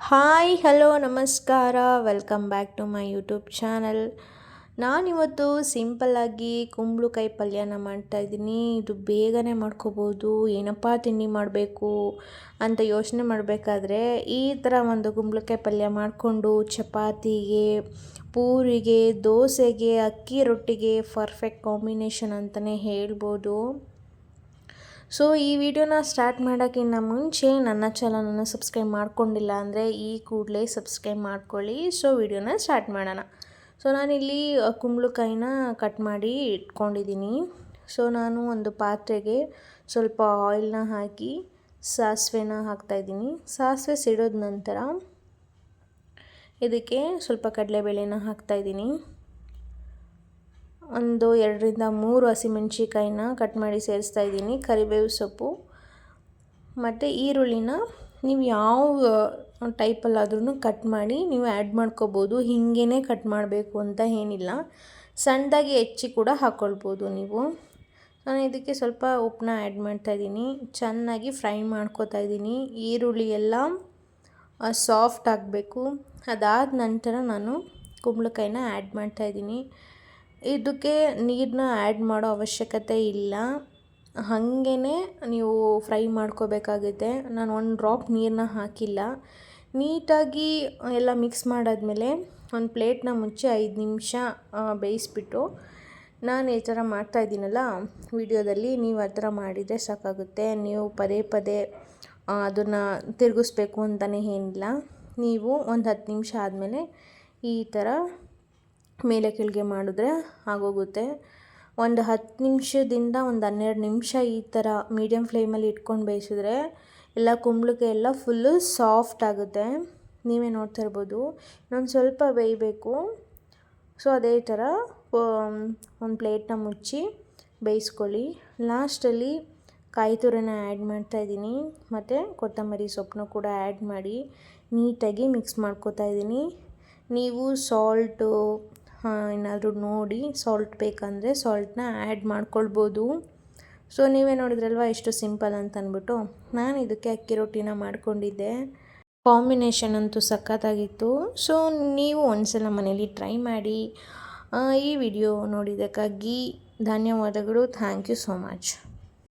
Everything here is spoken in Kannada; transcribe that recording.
ಹಾಯ್ ಹಲೋ ನಮಸ್ಕಾರ welcome back to my YouTube channel. ನಾನಿವತ್ತು ಸಿಂಪಲ್ಲಾಗಿ ಕುಂಬಳಕಾಯಿ ಪಲ್ಯನ ಮಾಡ್ತಾಯಿದ್ದೀನಿ. ಇದು ಬೇಗನೆ ಮಾಡ್ಕೋಬೋದು. ಏನಪ್ಪ ತಿಂಡಿ ಮಾಡಬೇಕು ಅಂತ ಯೋಚನೆ ಮಾಡಬೇಕಾದ್ರೆ ಈ ಥರ ಒಂದು ಕುಂಬಳಕಾಯಿ ಪಲ್ಯ ಮಾಡಿಕೊಂಡು ಚಪಾತಿಗೆ, ಪೂರಿಗೆ, ದೋಸೆಗೆ, ಅಕ್ಕಿ ರೊಟ್ಟಿಗೆ ಪರ್ಫೆಕ್ಟ್ ಕಾಂಬಿನೇಷನ್ ಅಂತಲೇ ಹೇಳ್ಬೋದು. ಸೊ ಈ ವಿಡಿಯೋನ ಸ್ಟಾರ್ಟ್ ಮಾಡೋಕ್ಕಿಂತ ಮುಂಚೆ ನನ್ನ ಚಾನಲನ್ನು ಸಬ್ಸ್ಕ್ರೈಬ್ ಮಾಡ್ಕೊಂಡಿಲ್ಲ ಅಂದರೆ ಈ ಕೂಡಲೇ ಸಬ್ಸ್ಕ್ರೈಬ್ ಮಾಡ್ಕೊಳ್ಳಿ. ಸೊ ವಿಡಿಯೋನ ಸ್ಟಾರ್ಟ್ ಮಾಡೋಣ. ಸೊ ನಾನಿಲ್ಲಿ ಕುಂಬಳಕಾಯಿನ ಕಟ್ ಮಾಡಿ ಇಟ್ಕೊಂಡಿದ್ದೀನಿ. ಸೊ ನಾನು ಒಂದು ಪಾತ್ರೆಗೆ ಸ್ವಲ್ಪ ಆಯಿಲ್ನ ಹಾಕಿ ಸಾಸಿವೆನ ಹಾಕ್ತಾಯಿದ್ದೀನಿ. ಸಾಸಿವೆ ಸಿಡಿದ ನಂತರ ಇದಕ್ಕೆ ಸ್ವಲ್ಪ ಕಡಲೆಬೇಳೆನ ಹಾಕ್ತಾಯಿದ್ದೀನಿ. ಒಂದು 2ರಿಂದ 3 ಹಸಿಮೆಣ್ಸಿಕಾಯಿನ ಕಟ್ ಮಾಡಿ ಸೇರಿಸ್ತಾ ಇದ್ದೀನಿ. ಕರಿಬೇವು ಸೊಪ್ಪು ಮತ್ತು ಈರುಳ್ಳಿನ ನೀವು ಯಾವ ಟೈಪಲ್ಲಾದ್ರೂ ಕಟ್ ಮಾಡಿ ನೀವು ಆ್ಯಡ್ ಮಾಡ್ಕೋಬೋದು. ಹಿಂಗೇ ಕಟ್ ಮಾಡಬೇಕು ಅಂತ ಏನಿಲ್ಲ, ಸಣ್ಣದಾಗಿ ಹೆಚ್ಚಿ ಕೂಡ ಹಾಕ್ಕೊಳ್ಬೋದು ನೀವು. ನಾನು ಇದಕ್ಕೆ ಸ್ವಲ್ಪ ಉಪ್ಪನ್ನ ಆ್ಯಡ್ ಮಾಡ್ತಾಯಿದ್ದೀನಿ. ಚೆನ್ನಾಗಿ ಫ್ರೈ ಮಾಡ್ಕೋತಾ ಇದ್ದೀನಿ. ಈರುಳ್ಳಿ ಎಲ್ಲ ಸಾಫ್ಟ್ ಆಗಬೇಕು. ಅದಾದ ನಂತರ ನಾನು ಕುಂಬಳಕಾಯಿನ ಆ್ಯಡ್ ಮಾಡ್ತಾಯಿದ್ದೀನಿ. ಇದಕ್ಕೆ ನೀರನ್ನ ಆ್ಯಡ್ ಮಾಡೋ ಅವಶ್ಯಕತೆ ಇಲ್ಲ, ಹಾಗೇ ನೀವು ಫ್ರೈ ಮಾಡ್ಕೋಬೇಕಾಗುತ್ತೆ. ನಾನು 1 ಡ್ರಾಪ್ ನೀರನ್ನ ಹಾಕಿಲ್ಲ. ನೀಟಾಗಿ ಎಲ್ಲ ಮಿಕ್ಸ್ ಮಾಡಾದಮೇಲೆ ಒಂದು ಪ್ಲೇಟ್ನ ಮುಚ್ಚಿ 5 ನಿಮಿಷ ಬೇಯಿಸ್ಬಿಟ್ಟು ನಾನು ಈ ಥರ ಮಾಡ್ತಾಯಿದ್ದೀನಲ್ಲ ವಿಡಿಯೋದಲ್ಲಿ, ನೀವು ಆ ಥರ ಮಾಡಿದರೆ ಸಾಕಾಗುತ್ತೆ. ನೀವು ಪದೇ ಪದೇ ಅದನ್ನು ತಿರುಗಿಸ್ಬೇಕು ಅಂತಲೇ ಏನಿಲ್ಲ. ನೀವು ಒಂದು 10 ನಿಮಿಷ ಆದಮೇಲೆ ಈ ಥರ ಮೇಲೆ ಕೆಳಗೆ ಮಾಡಿದ್ರೆ ಆಗೋಗುತ್ತೆ. ಒಂದು 10 ನಿಮಿಷದಿಂದ ಒಂದು 12 ನಿಮಿಷ ಈ ಥರ ಮೀಡಿಯಮ್ ಫ್ಲೇಮಲ್ಲಿ ಇಟ್ಕೊಂಡು ಬೇಯಿಸಿದ್ರೆ ಎಲ್ಲ ಕುಂಬಳಕಾಯಿ ಎಲ್ಲ ಫುಲ್ಲು ಸಾಫ್ಟ್ ಆಗುತ್ತೆ. ನೀವೇ ನೋಡ್ತಾ ಇರ್ಬೋದು. ಇನ್ನೊಂದು ಸ್ವಲ್ಪ ಬೇಯಬೇಕು. ಸೊ ಅದೇ ಥರ ಒಂದು ಪ್ಲೇಟ್ನ ಮುಚ್ಚಿ ಬೇಯಿಸ್ಕೊಳ್ಳಿ. ಲಾಸ್ಟಲ್ಲಿ ಕಾಯಿ ತುರಿನ ಆ್ಯಡ್ ಮಾಡ್ತಾಯಿದ್ದೀನಿ ಮತ್ತು ಕೊತ್ತಂಬರಿ ಸೊಪ್ಪನ್ನು ಕೂಡ ಆ್ಯಡ್ ಮಾಡಿ ನೀಟಾಗಿ ಮಿಕ್ಸ್ ಮಾಡ್ಕೋತಾ ಇದ್ದೀನಿ. ನೀವು ಸಾಲ್ಟು ಏನಾದರೂ ನೋಡಿ ಸಾಲ್ಟ್ ಬೇಕಂದರೆ ಸಾಲ್ಟನ್ನ ಆ್ಯಡ್ ಮಾಡ್ಕೊಳ್ಬೋದು. ಸೊ ನೀವೇ ನೋಡಿದ್ರಲ್ವ ಎಷ್ಟು ಸಿಂಪಲ್ ಅಂತ ಅಂದ್ಬಿಟ್ಟು. ನಾನು ಇದಕ್ಕೆ ಅಕ್ಕಿ ರೊಟ್ಟಿನ ಮಾಡ್ಕೊಂಡಿದ್ದೆ. ಕಾಂಬಿನೇಷನ್ ಅಂತೂ ಸಖತ್ತಾಗಿತ್ತು. ಸೊ ನೀವು ಒಂದ್ಸಲ ಮನೇಲಿ ಟ್ರೈ ಮಾಡಿ. ಈ ವಿಡಿಯೋ ನೋಡಿದ್ದಕ್ಕಾಗಿ ಧನ್ಯವಾದಗಳು. Thank you so much.